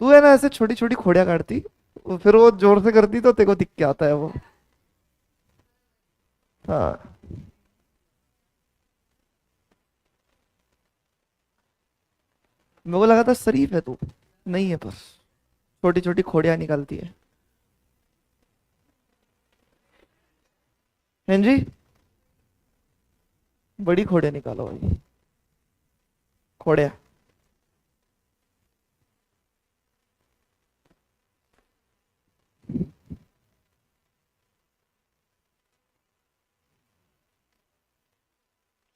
तू है ना ऐसे छोटी छोटी खोड़ियां काटती, फिर वो जोर से करती तो तेरे को दिख के आता है वो। हाँ। मेरे को लगा था शरीफ है तू, नहीं है बस छोटी छोटी खोड़ियां निकालती है। हाँ जी। बड़ी खोड़ियां निकालो भाई। खोड़िया।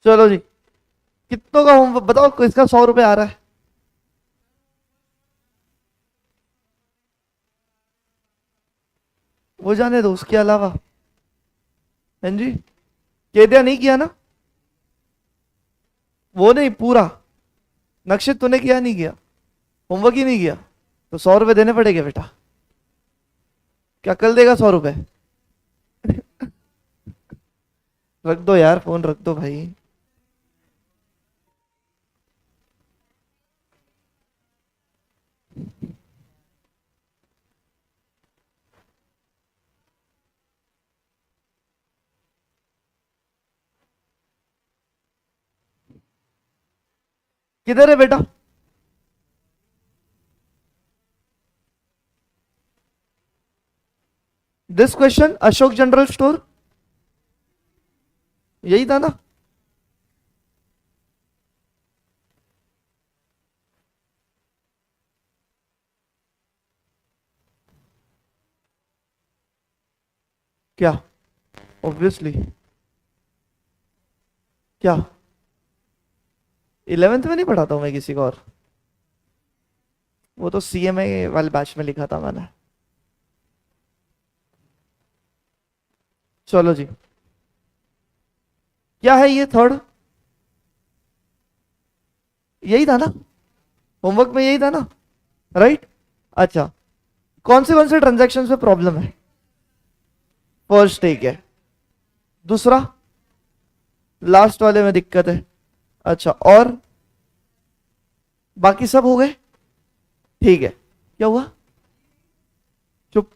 चलो जी, कितनों का होमवर्क बताओ, इसका 100 रुपये आ रहा है। वो जाने दो, उसके अलावा। हाँ जी। कह दिया नहीं किया ना? वो नहीं पूरा। नक्शे तूने किया नहीं किया? होमवर्क ही नहीं किया? तो 100 रुपये देने पड़ेगा बेटा। क्या कल देगा 100 रुपये? रख दो यार, फोन रख दो भाई। किधर है बेटा? This question Ashok general store, यही था ना? क्या? ऑब्वियसली। क्या? 11th में नहीं पढ़ाता हूं मैं किसी को और। वो तो सीएमए वाले बैच में लिखा था मैंने। चलो जी। क्या है ये थर्ड? यही था ना? होमवर्क में यही था ना? राइट। अच्छा। कौन से ट्रांजैक्शन में प्रॉब्लम है? फर्स्ट ठीक है। दूसरा? लास्ट वाले में दिक्कत है। अच्छा, और बाकी सब हो गए? ठीक है। क्या हुआ? चुप।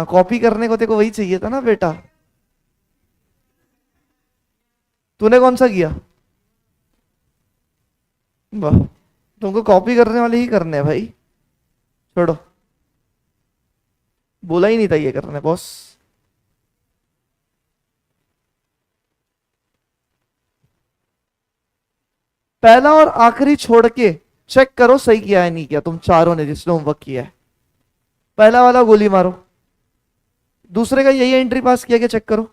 कॉपी करने को तेरे को वही चाहिए था ना बेटा? तूने कौन सा किया? वाह। तुमको कॉपी करने वाले ही करने हैं भाई। छोड़ो। बोला ही नहीं था ये करने बॉस। पहला और आखिरी छोड़ के चेक करो सही किया है नहीं किया तुम चारों ने जिसने होमवर्क किया है। पहला वाला गोली मारो। दूसरे का यही एंट्री पास किया कि चेक करो।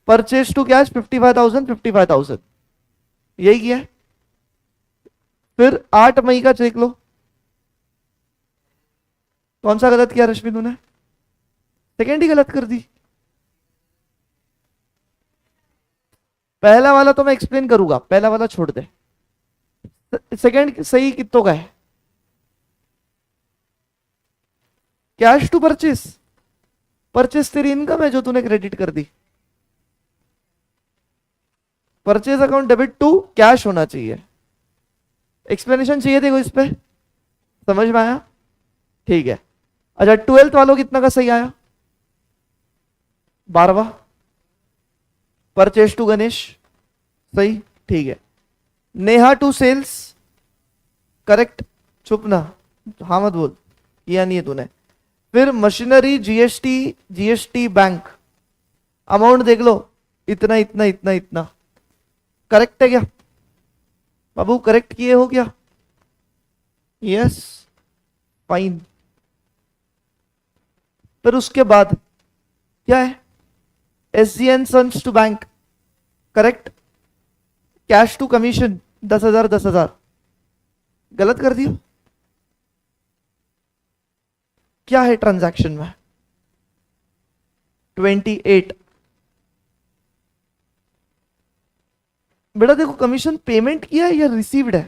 परचेज टू कैश 55,000 55,000, यही किया है। फिर 8 मई का चेक लो। कौन सा गलत किया रश्मि तूने? सेकेंड ही गलत कर दी। पहला वाला तो मैं एक्सप्लेन करूंगा, पहला वाला छोड़ दे। सेकेंड सही कितों का है? Cash to purchase. परचेस तेरी इनकम है जो तूने क्रेडिट कर दी। Purchase account debit to cash होना चाहिए। एक्सप्लेनेशन चाहिए देखो इस पे, समझ में आया? ठीक है। अच्छा, 12th वालों कितना का सही आया? 12वां। परचेज टू गणेश, सही। ठीक है। Neha to sales, correct. चुप ना, हाँ मत बोल, किया नहीं है तूने। फिर machinery GST, GST bank, amount देख लो, इतना इतना इतना इतना। करेक्ट है क्या बाबू? करेक्ट किए हो क्या? यस। फाइन। फिर उसके बाद क्या है? S G N sons to bank, correct. Cash to commission 10,000 10,000, गलत कर दिया। क्या है ट्रांजैक्शन में? 28। बेटा देखो, कमीशन पेमेंट किया है या रिसीव्ड है?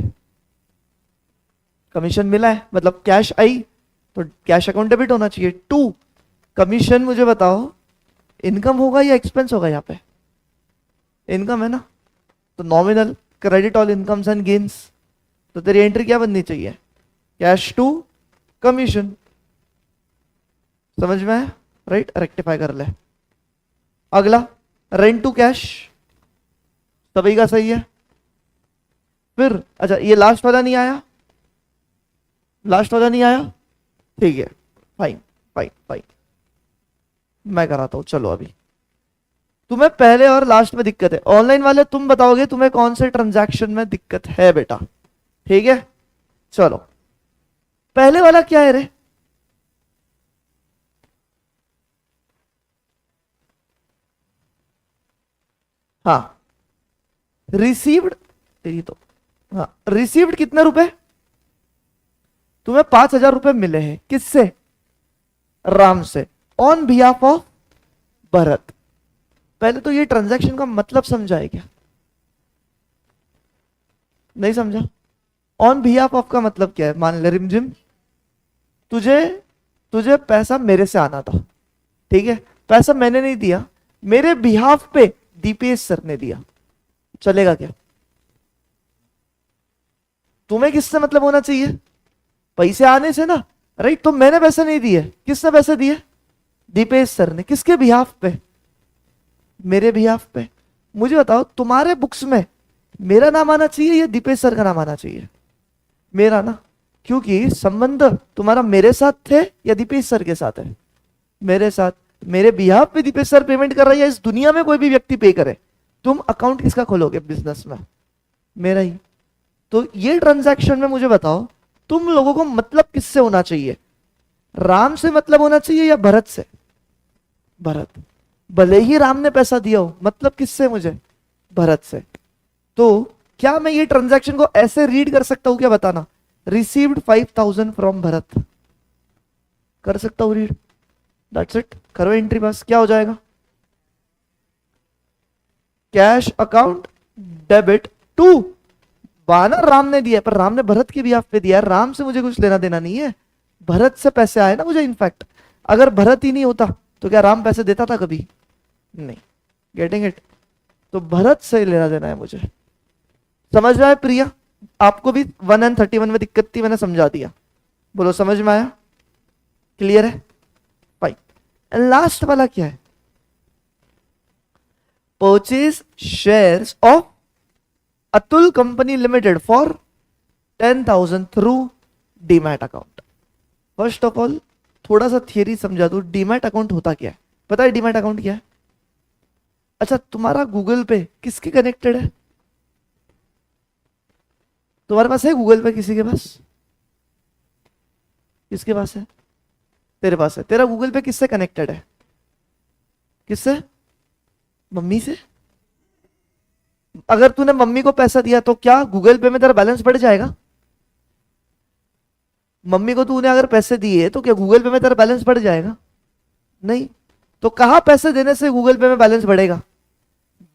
कमीशन मिला है मतलब कैश आई, तो कैश अकाउंट डेबिट होना चाहिए। टू, कमीशन मुझे बताओ इनकम होगा या एक्सपेंस होगा? यहाँ पे इनकम है ना, तो nominal credit all incomes and gains, तो तेरी एंट्री क्या बननी चाहिए? Cash to commission. समझ में आया? राइट, रेक्टिफाई कर ले। अगला रेंट टू कैश, सभी का सही है। फिर अच्छा ये लास्ट वाला नहीं आया, लास्ट वाला नहीं आया, ठीक है, फाइन फाइन फाइन, मैं कराता हूं। चलो अभी तुम्हें पहले और लास्ट में दिक्कत है, ऑनलाइन वाले तुम बताओगे तुम्हें कौन से ट्रांजैक्शन में दिक्कत है बेटा, ठीक है। चलो पहले वाला क्या है रे? हाँ रिसीव्ड, तेरी तो, हाँ रिसीव्ड कितने रुपए? तुम्हें 5,000 रुपए मिले हैं, किससे? राम से, ऑन बिहाफ ऑफ भरत। पहले तो ये ट्रांजैक्शन का मतलब समझा है क्या? नहीं समझा? ऑन बिहाफ ऑफ का मतलब क्या है? मान ले रिमझिम, तुझे तुझे पैसा मेरे से आना था, ठीक है, पैसा मैंने नहीं दिया, मेरे बिहाफ पे दीपेश सर ने दिया, चलेगा क्या? तुम्हें किससे मतलब होना चाहिए? पैसे आने से ना, राइट। तो मैंने पैसे नहीं दिए, किसने पैसे दिए? दीपेश सर ने। किसके बिहाफ पे? मेरे बिहाफ पे। मुझे बताओ तुम्हारे बुक्स में मेरा नाम आना चाहिए या दीपेश सर का नाम आना चाहिए? मेरा ना, क्योंकि संबंध तुम्हारा मेरे साथ थे या दीपेश सर के साथ है? मेरे साथ। मेरे बिहाफ पे दीपेश सर पेमेंट कर रही है, इस दुनिया में कोई भी व्यक्ति पे करे, तुम अकाउंट किसका खोलोगे बिजनेस में? मेरा ही। तो ये ट्रांजैक्शन में मुझे बताओ तुम लोगों को मतलब किससे होना चाहिए? राम से मतलब होना चाहिए या भरत से? भरत। भले ही राम ने पैसा दिया हो, मतलब किससे मुझे? भरत से। तो क्या मैं ये ट्रांजैक्शन को ऐसे रीड कर सकता हूं क्या? बताना। रिसीव्ड 5,000 फ्रॉम भरत, कर सकता हूं रीड? That's it. करो एंट्री पास, क्या हो जाएगा? कैश अकाउंट डेबिट टू, बानर राम ने दिया, पर राम ने भरत की बिहाफ पे दिया, राम से मुझे कुछ लेना देना नहीं है, भरत से पैसे आए ना मुझे। इनफैक्ट अगर भरत ही नहीं होता तो क्या राम पैसे देता था कभी? नहीं। Getting it? तो भरत से लेना देना है मुझे। समझ में आया प्रिया? आपको भी 1 and 31 में दिक्कत थी, मैंने समझा दिया। बोलो समझ में आया? क्लियर है? फाइन। एंड लास्ट वाला क्या है? Purchase shares of Atul company limited for 10,000 through demat account. First of all थोड़ा सा थियरी समझा दो, डीमैट अकाउंट होता क्या है? पता है डीमैट अकाउंट क्या है? अच्छा तुम्हारा गूगल पे किसके कनेक्टेड है? तुम्हारे पास है गूगल पे? किसी के पास? किसके पास है? तेरे पास है। तेरा गूगल पे किससे कनेक्टेड है? किससे? मम्मी से। अगर तूने मम्मी को पैसा दिया तो क्या गूगल पे में तेरा बैलेंस बढ़ जाएगा? मम्मी को तूने अगर पैसे दिए तो क्या गूगल पे में तेरा बैलेंस बढ़ जाएगा? नहीं। तो कहां पैसे देने से गूगल पे में बैलेंस बढ़ेगा?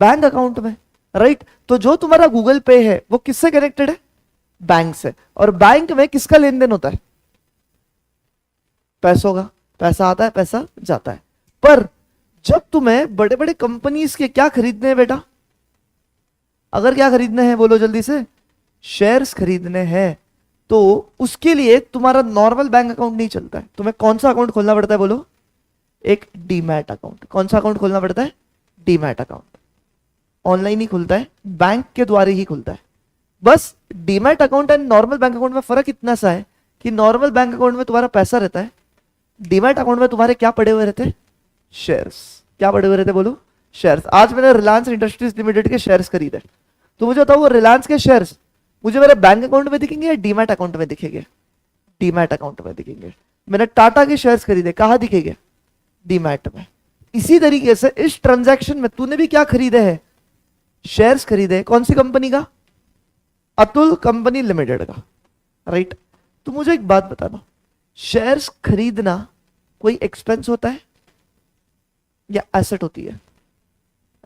बैंक अकाउंट में, राइट। तो जो तुम्हारा गूगल पे है वो किससे कनेक्टेड है? बैंक से। और बैंक में किसका लेन देन होता है? पैसों का। पैसा आता है, पैसा जाता है। पर जब तुम्हें बड़े बड़े कंपनीज के क्या खरीदने हैं बेटा? अगर क्या खरीदने हैं बोलो जल्दी से? शेयर्स खरीदने हैं, तो उसके लिए तुम्हारा नॉर्मल बैंक अकाउंट नहीं चलता है। तुम्हें कौन सा अकाउंट खोलना पड़ता है बोलो? एक डीमैट अकाउंट। कौन सा अकाउंट खोलना पड़ता है? Demat account. ऑनलाइन ही खुलता है, बैंक के द्वारा ही खुलता है। बस demat account and normal bank account में फर्क इतना सा है कि नॉर्मल बैंक अकाउंट में तुम्हारा पैसा रहता है, डीमैट अकाउंट में तुम्हारे क्या पड़े हुए रहते हैं? शेयर्स। क्या पड़े हुए रहते बोलो? शेयर्स। आज मैंने रिलायंस इंडस्ट्रीज लिमिटेड के शेयर्स खरीदे, तो मुझे बताओ वो रिलायंस के शेयर्स मुझे मेरे बैंक अकाउंट में दिखेंगे या डीमैट अकाउंट में दिखेंगे? डीमैट अकाउंट में दिखेंगे। मैंने टाटा के शेयर्स खरीदे, कहां दिखेंगे? डीमैट में। इसी तरीके से इस ट्रांजैक्शन में तूने भी क्या खरीदे हैं? शेयर्स खरीदे। कौन सी कंपनी का? अतुल कंपनी लिमिटेड का, राइट। तो मुझे एक बात बताना, शेयर्स खरीदना कोई एक्सपेंस होता है या एसेट होती है?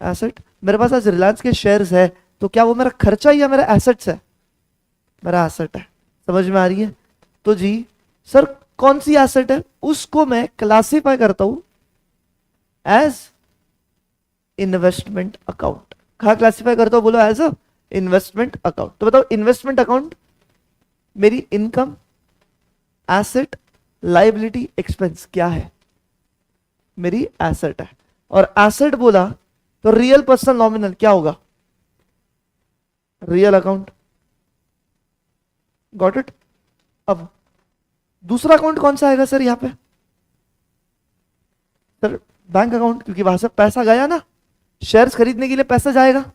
एसेट। मेरे पास आज रिलायंस के शेयर्स है, तो क्या वो मेरा खर्चा या मेरा एसेट्स है? मेरा एसेट है। समझ में आ रही है? तो जी सर कौन सी एसेट है? उसको मैं क्लासिफाई करता हूं एज इन्वेस्टमेंट अकाउंट। कहां क्लासिफाई करता हूं बोलो? As a investment account. तो बताओ इन्वेस्टमेंट अकाउंट मेरी इनकम, एसेट, लाइबिलिटी, एक्सपेंस क्या है? मेरी एसेट है। और एसेट बोला तो रियल पर्सनल नॉमिनल क्या होगा? Real account. Got it? अब दूसरा अकाउंट कौन सा आएगा सर यहां पे? सर बैंक अकाउंट, क्योंकि वहां से पैसा गया ना, शेयर्स खरीदने के लिए पैसा जाएगा,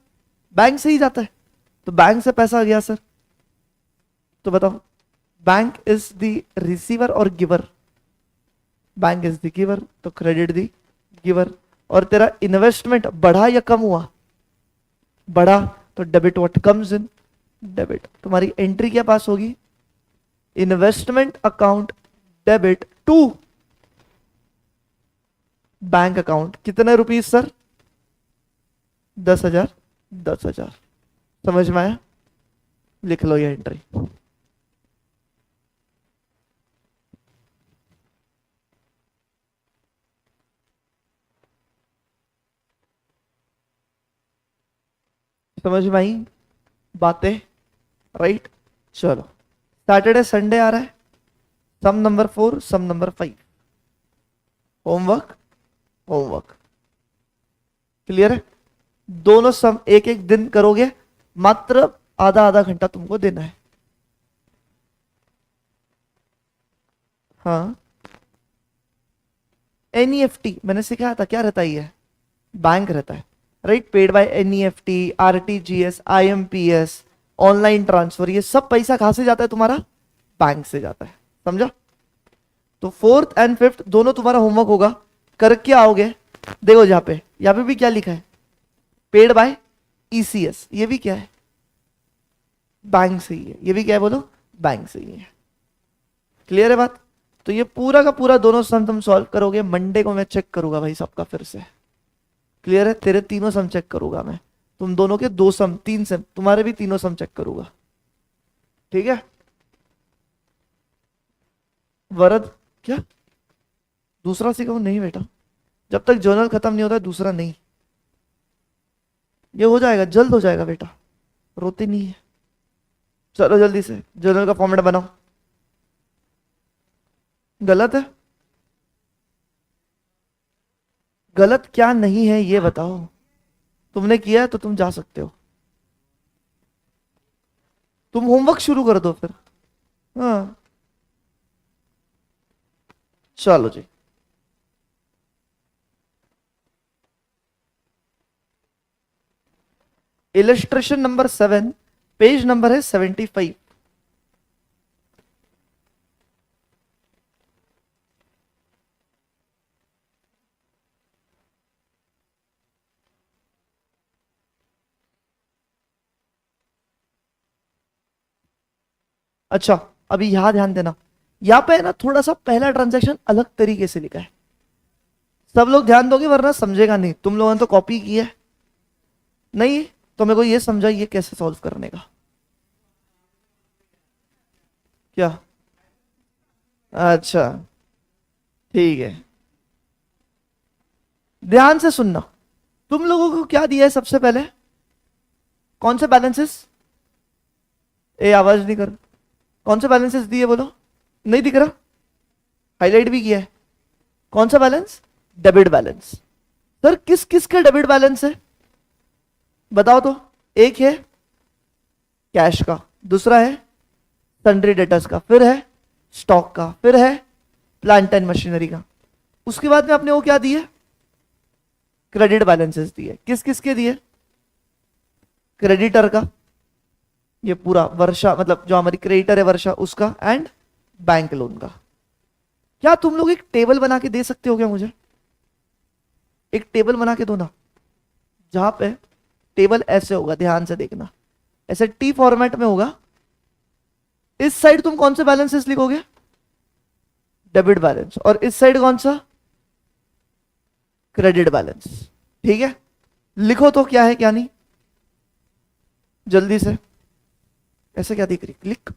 बैंक से ही जाता है, तो बैंक से पैसा गया सर। तो बताओ बैंक इज द रिसीवर और giver? Bank is the giver, तो क्रेडिट द गिवर। और तेरा इन्वेस्टमेंट बढ़ा या कम हुआ? बढ़ा, तो debit what comes in? Debit. तुम्हारी एंट्री क्या पास होगी? Investment account debit to bank account. कितने रुपीस सर? 10,000। 10,000। समझ में आया? लिख लो ये एंट्री। समझ में आई बातें? राइट। चलो सैटरडे संडे आ रहा है, सम नंबर 4, सम नंबर 5, होमवर्क होमवर्क। क्लियर है? दोनों सम एक एक दिन करोगे, मात्र आधा आधा घंटा तुमको देना है। हाँ, एनईएफटी मैंने सिखाया था, क्या रहता है ये? बैंक रहता है, right? Paid by NEFT, RTGS, IMPS, online transfer, ये सब पैसा कहां से जाता है तुम्हारा? बैंक से जाता है। समझा? तो 4th एंड 5th दोनों तुम्हारा होमवर्क होगा, करके आओगे। देखो यहां पे भी क्या लिखा है? Paid by ECS. ये भी क्या है? बैंक से ही है। ये भी क्या है बोलो? बैंक से ही है। क्लियर है बात? तो ये पूरा का पूरा दोनों सम तुम सॉल्व करोगे। मंडे को मैं चेक करूंगा भाई सबका फिर से। क्लियर है? तेरे तीनों सम चेक करूंगा मैं, तुम दोनों के 2 सम, 3 सम, तुम्हारे भी तीनों सम चेक करूंगा। ठीक है? वरद क्या दूसरा सिखाऊं? नहीं बेटा, जब तक जर्नल खत्म नहीं होता दूसरा नहीं। ये हो जाएगा, जल्द हो जाएगा बेटा, रोते नहीं है। चलो जल्दी से जर्नल का फॉर्मेट बनाओ। गलत है? गलत क्या नहीं है ये बताओ। तुमने किया है तो तुम जा सकते हो। तुम होमवर्क शुरू कर दो फिर। हाँ चलो जी। इलस्ट्रेशन नंबर 7, पेज नंबर है 75। अच्छा, अभी यहां ध्यान देना, यहां पे है ना थोड़ा सा पहला ट्रांजैक्शन अलग तरीके से लिखा है। सब लोग ध्यान दोगे वरना समझेगा नहीं। तुम लोगों ने तो कॉपी की है नहीं, तो मेरे को ये समझाइए कैसे सॉल्व करने का। क्या? अच्छा ठीक है, ध्यान से सुनना। तुम लोगों को क्या दिया है सबसे पहले? कौन से बैलेंसेस? ए आवाज नहीं कर। कौन से बैलेंसेस दिए बोलो? नहीं दिख रहा? हाईलाइट भी किया है। कौन सा बैलेंस? Debit balance. सर किस किस का डेबिट बैलेंस है बताओ तो? एक है कैश का, दूसरा है सन्ड्री डेटर्स का, फिर है स्टॉक का, फिर है प्लांट एंड मशीनरी का। उसके बाद में आपने वो क्या दिए? क्रेडिट बैलेंसेस दिए। किस किस के दिए? क्रेडिटर का, ये पूरा वर्षा, मतलब जो हमारी क्रेडिटर है वर्षा, उसका, एंड बैंक लोन का। क्या तुम लोग एक टेबल बना के दे सकते हो क्या मुझे? एक टेबल बना के दो ना, जहां पे टेबल ऐसे होगा, ध्यान से देखना, ऐसे टी फॉर्मेट में होगा। इस साइड तुम कौन से बैलेंसेस लिखोगे? Debit balance. और इस साइड कौन सा? Credit balance. ठीक है, लिखो तो क्या है क्या नहीं, जल्दी से। ऐसे क्या दिख रही? क्लिक।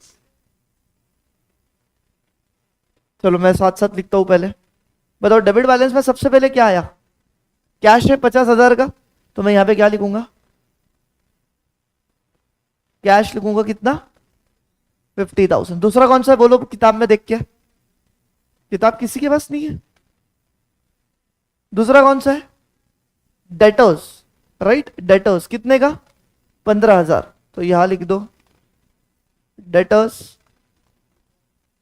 चलो मैं साथ साथ लिखता हूं पहले। बताओ डेबिट बैलेंस में सबसे पहले क्या आया? कैश है 50,000 का, तो मैं यहां पे क्या लिखूंगा? कैश लिखूंगा कितना, 50,000। दूसरा कौन सा है बोलो किताब में देख के, किताब किसी के पास नहीं है। दूसरा कौन सा है, डेटर्स, राइट, डेटर्स कितने का, 15,000। तो यहां लिख दो डेटर्स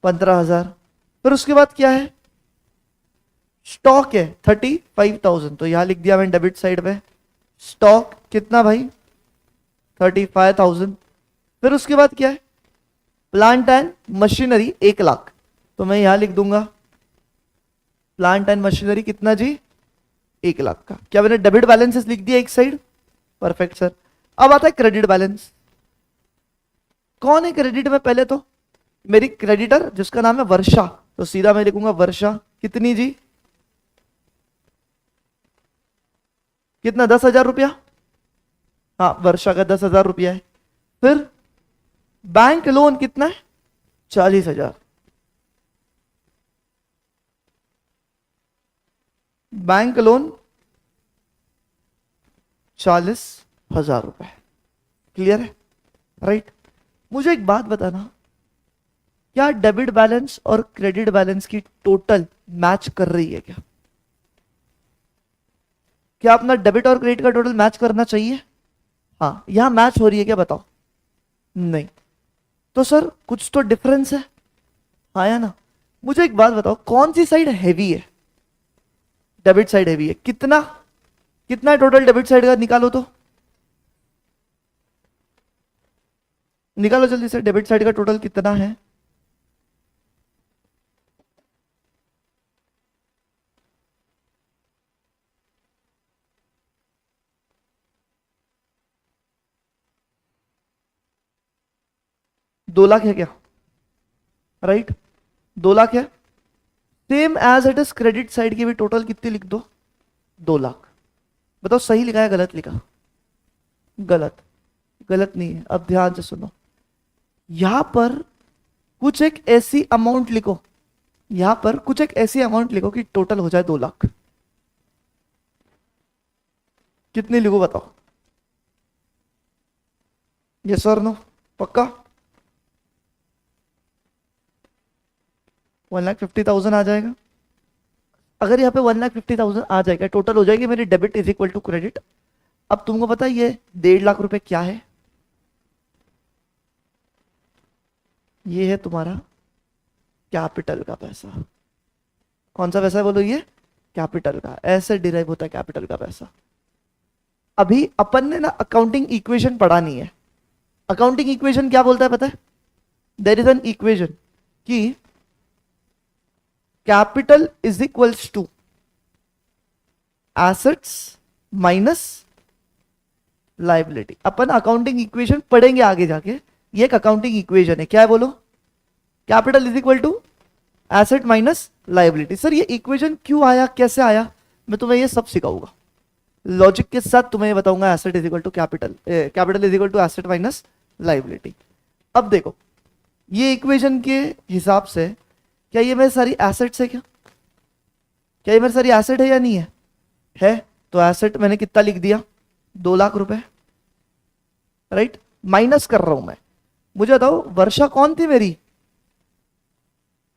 15,000। फिर उसके बाद क्या है, स्टॉक है 35,000, तो यहां लिख दिया मैंने डेबिट साइड पे, स्टॉक कितना भाई 35,000। फिर उसके बाद क्या है, प्लांट एंड मशीनरी 1,00,000, तो मैं यहां लिख दूंगा प्लांट एंड मशीनरी कितना जी, 1,00,000 का। क्या मैंने डेबिट बैलेंसेस लिख दिया एक साइड, परफेक्ट सर। अब आता है क्रेडिट बैलेंस। कौन है क्रेडिट में, पहले तो मेरी क्रेडिटर जिसका नाम है वर्षा, तो सीधा मैं लिखूंगा वर्षा कितनी जी, कितना 10,000 रुपया, हाँ वर्षा का 10,000 रुपया है। फिर बैंक लोन कितना है, 40,000, बैंक लोन 40,000 रुपए। क्लियर है, राइट। मुझे एक बात बताना, क्या डेबिट बैलेंस और क्रेडिट बैलेंस की टोटल मैच कर रही है क्या, क्या अपना डेबिट और क्रेडिट का टोटल मैच करना चाहिए, हाँ यहां मैच हो रही है क्या बताओ, नहीं, तो सर कुछ तो डिफरेंस है, हाँ या ना। मुझे एक बात बताओ, कौन सी साइड हैवी है, डेबिट साइड हैवी है, कितना कितना है टोटल डेबिट साइड का, निकालो तो, निकालो जल्दी से, डेबिट साइड का टोटल कितना है, दो लाख है क्या, राइट, 2,00,000 है। Same as it is credit side की भी टोटल कितनी लिख दो, 2,00,000। बताओ सही लिखा है गलत लिखा, गलत, गलत नहीं है। अब ध्यान से सुनो, यहां पर कुछ एक ऐसी अमाउंट लिखो, यहां पर कुछ एक ऐसी अमाउंट लिखो कि टोटल हो जाए 2,00,000। कितनी लिखो बताओ, यस और नो, पक्का 1,50,000 आ जाएगा। अगर यहाँ पे 1,50,000 आ जाएगा, टोटल हो जाएगी मेरी debit is equal to credit. अब तुमको पता है ये 1,50,000 रुपए क्या है, ये है तुम्हारा कैपिटल का पैसा। कौन सा पैसा है बोलो, ये कैपिटल का, ऐसे डिराइव होता है कैपिटल का पैसा। अभी अपन ने ना अकाउंटिंग इक्वेशन पढ़ा नहीं है। अकाउंटिंग इक्वेशन क्या बोलता है पता है, देयर इज एन इक्वेशन कि capital is equals to assets minus liability. अपन अकाउंटिंग इक्वेशन पढ़ेंगे आगे जाके, ये एक अकाउंटिंग इक्वेशन है, क्या है बोलो, capital is equal to asset minus liability. Sir ये इक्वेशन क्यों आया, कैसे आया, मैं तुम्हें ये सब सिखाऊंगा, लॉजिक के साथ तुम्हें ये बताऊंगा। Asset is equal to capital, capital is equal to asset minus liability. अब देखो ये इक्वेशन के हिसाब से, क्या ये मेरी सारी एसेट्स है, क्या ये मेरी सारी एसेट है या नहीं है, तो एसेट मैंने कितना लिख दिया, 2,00,000 रुपए, राइट। माइनस कर रहा हूं मैं, मुझे बताओ वर्षा कौन थी मेरी,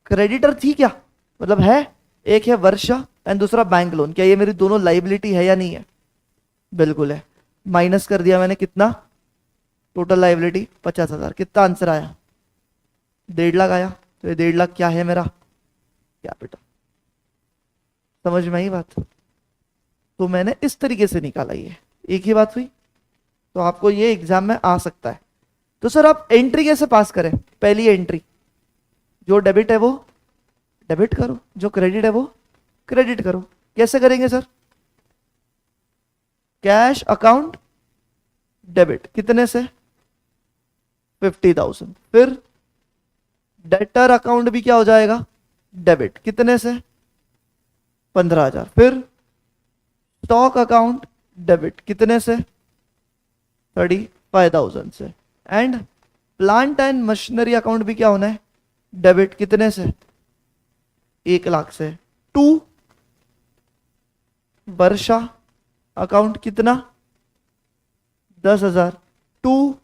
क्रेडिटर थी क्या, मतलब है, एक है वर्षा एंड दूसरा बैंक लोन, क्या ये मेरी दोनों लाइबिलिटी है या नहीं है, बिल्कुल है। माइनस कर दिया मैंने कितना, टोटल लाइबिलिटी 50,000, कितना आंसर आया, 1,50,000 आया। तो ये 1,50,000 क्या है मेरा, कैपिटल। समझ में आई बात, तो मैंने इस तरीके से निकाला, ये एक ही बात हुई। तो आपको ये एग्जाम में आ सकता है। तो सर आप एंट्री कैसे पास करें, पहली एंट्री, जो डेबिट है वो डेबिट करो, जो क्रेडिट है वो क्रेडिट करो। कैसे करेंगे सर, कैश अकाउंट डेबिट कितने से, 50,000। फिर डेटर अकाउंट भी क्या हो जाएगा, डेबिट कितने से, 15,000। फिर स्टॉक अकाउंट डेबिट कितने से, 35,000 से। And plant and machinery account भी क्या होना है, डेबिट कितने से, 1,00,000 से। टू वर्षा अकाउंट कितना, 10,000। टू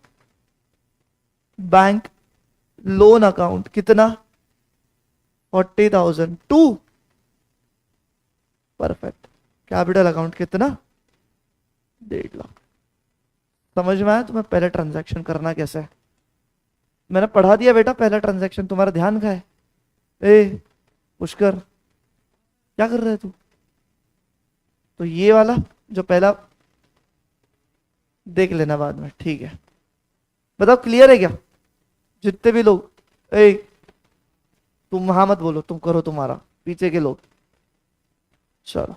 बैंक लोन अकाउंट कितना? 40,000 टू, परफेक्ट। कैपिटल अकाउंट कितना? 1.5 लाख। समझ में आया तुम्हें पहले ट्रांजैक्शन करना कैसे है? मैंने पढ़ा दिया बेटा पहला ट्रांजैक्शन, तुम्हारा ध्यान कहाँ है? ए पुष्कर, क्या कर रहे है तू? तो ये वाला जो पहला देख लेना बाद में, ठीक है? बताओ क्लियर है क्या जितने भी लोग? ए तुम हाँ मत बोलो, तुम करो तुम्हारा, पीछे के लोग चलो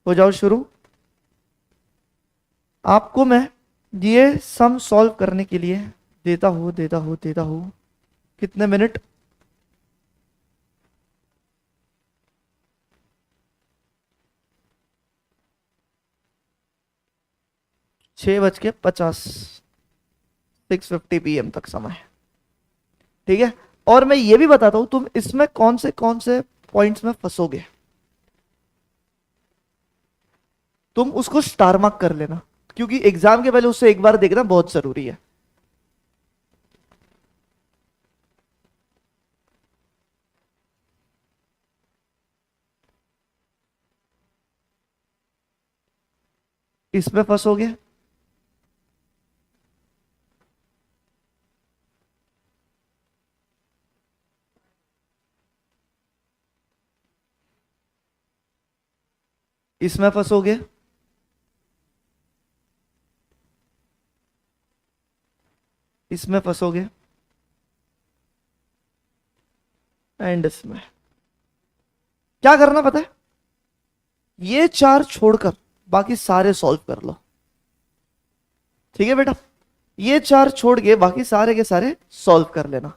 हो जाओ शुरू। आपको मैं ये सम सॉल्व करने के लिए देता हूं कितने मिनट? 6:50, 6:50 PM तक समय है, ठीक है? और मैं ये भी बताता हूं तुम इसमें कौन से पॉइंट्स में फंसोगे, तुम उसको स्टार मार्क कर लेना, क्योंकि एग्जाम के पहले उससे एक बार देखना बहुत जरूरी है। इसमें फंसोगे, इसमें फंसोगे, इसमें फंसोगे, एंड इसमें। क्या करना पता है? ये चार छोड़कर बाकी सारे सॉल्व कर लो, ठीक है बेटा? ये चार छोड़ के बाकी सारे के सारे सॉल्व कर लेना।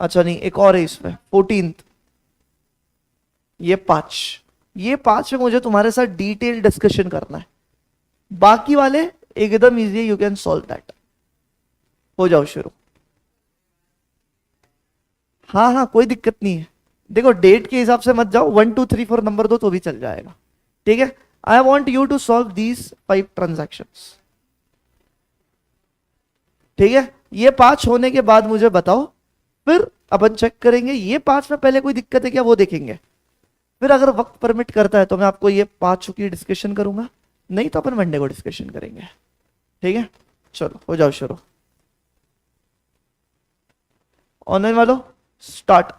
अच्छा नहीं, एक और है इसमें 14th, ये पांच में मुझे तुम्हारे साथ डिटेल डिस्कशन करना है। बाकी वाले एकदम easy, you can solve that. हो जाओ शुरू। हाँ हाँ कोई दिक्कत नहीं है। देखो डेट के हिसाब से मत जाओ, 1 2 3 4 नंबर दो तो भी चल जाएगा, ठीक है? I want you to solve these 5 transactions, ठीक है? ये 5 होने के बाद मुझे बताओ, फिर अपन चेक करेंगे ये 5 में पहले कोई दिक्कत है क्या वो देखेंगे, फिर अगर वक्त परमिट करता है तो मैं आपको ये 5 की डिस्कशन करूंगा, नहीं तो अपन मंडे को डिस्कशन करेंगे, ठीक है? चलो हो जाओ शुरू। ऑनलाइन वालों स्टार्ट।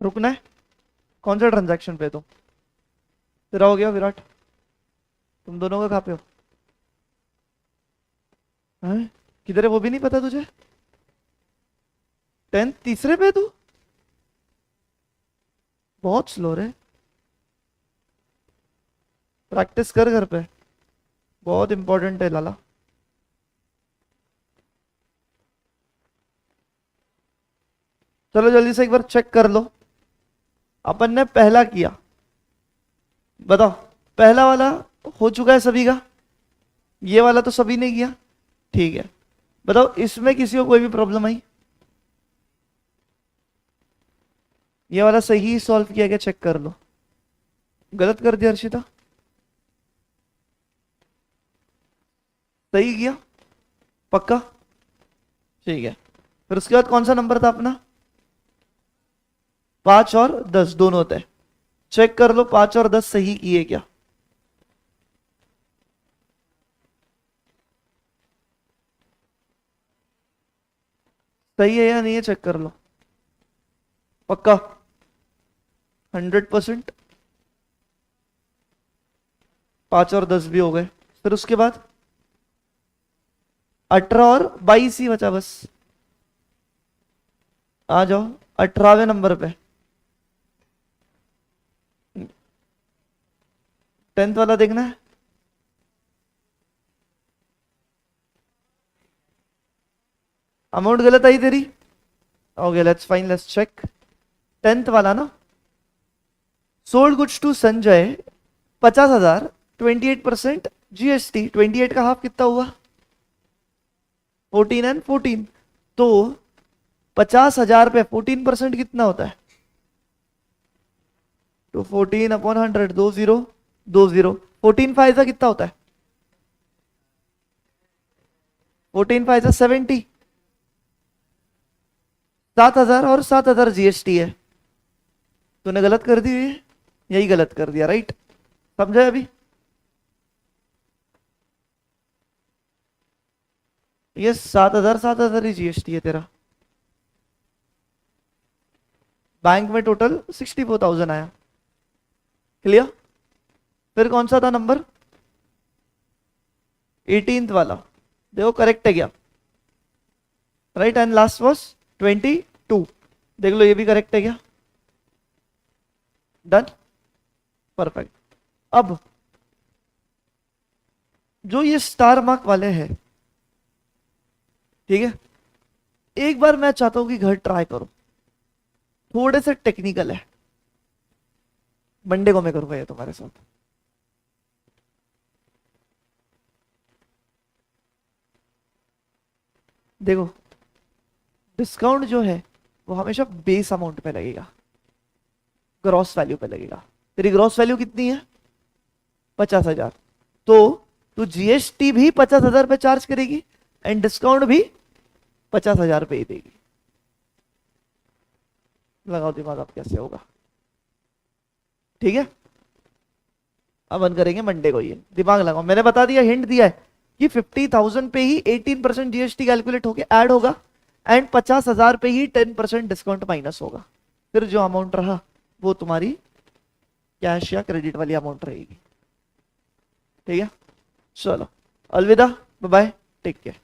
रुकना है? कौन सा ट्रांजैक्शन पे? तुम तेरा हो गया विराट, तुम दोनों का कहाँ पे हो? हैं? किधर है वो भी नहीं पता तुझे? 10th तीसरे पे तू? बहुत स्लो रे। प्रैक्टिस कर घर पे, बहुत इंपॉर्टेंट है लाला। चलो जल्दी से एक बार चेक कर लो। अपन ने पहला किया, बताओ पहला वाला हो चुका है सभी का? ये वाला तो सभी ने किया, ठीक है। बताओ इसमें किसी को कोई भी प्रॉब्लम आई? ये वाला सही सॉल्व किया क्या? चेक कर लो। गलत कर दिया अर्शिता? सही किया? पक्का? ठीक है। फिर उसके बाद कौन सा नंबर था अपना? 5 और 10 दोनों होते हैं। चेक कर लो 5 और 10 सही किए क्या? सही है या नहीं है? चेक कर लो। पक्का? 100%? 5 और 10 भी हो गए। फिर उसके बाद 18 और 22 ही बचा बस। आ जाओ 18वें नंबर पे। 10th वाला देखना है? अमाउंट गलत आई तेरी? Okay let's fine, let's check. 10th वाला ना, sold goods to Sanjay 50,000, 28% GST. 28 का हाफ कितना हुआ? 14 एंड 14। तो 50,000 पे 14% कितना होता है? तो 14 अपॉन 100, 20 14 फाइव कितना होता है? 14 फाइव 70। 7,000 और 7,000 जीएसटी है। तूने गलत कर दी है, यही गलत कर दिया, राइट? समझा अभी? ये 7,000 ही जीएसटी है तेरा। बैंक में टोटल 64,000 आया। क्लियर? फिर कौन सा था नंबर? 18th वाला, देखो करेक्ट है क्या? Right, and last was 22। देख लो ये भी करेक्ट है क्या? Done, perfect. अब जो ये स्टार मार्क वाले हैं, ठीक है, एक बार मैं चाहता हूं कि घर ट्राई करो, थोड़े से टेक्निकल है। मंडे को मैं करूंगा ये तुम्हारे साथ। देखो डिस्काउंट जो है वो हमेशा बेस अमाउंट पे लगेगा, ग्रॉस वैल्यू पे लगेगा। तेरी ग्रॉस वैल्यू कितनी है? 50,000। तो तू जीएसटी भी 50,000 पे चार्ज करेगी एंड डिस्काउंट भी 50,000 पे ही देगी। लगाओ दिमाग अब कैसे होगा। ठीक है, अपन करेंगे मंडे को। ये दिमाग लगाओ, मैंने बता दिया, हिंट दिया है कि 50,000 पे ही 18% जीएसटी कैलकुलेट होके ऐड होगा एंड 50,000 पे ही 10% डिस्काउंट माइनस होगा। फिर जो अमाउंट रहा वो तुम्हारी कैश या क्रेडिट वाली अमाउंट रहेगी। ठीक है, चलो अलविदा, बाय बाय, टेक केयर।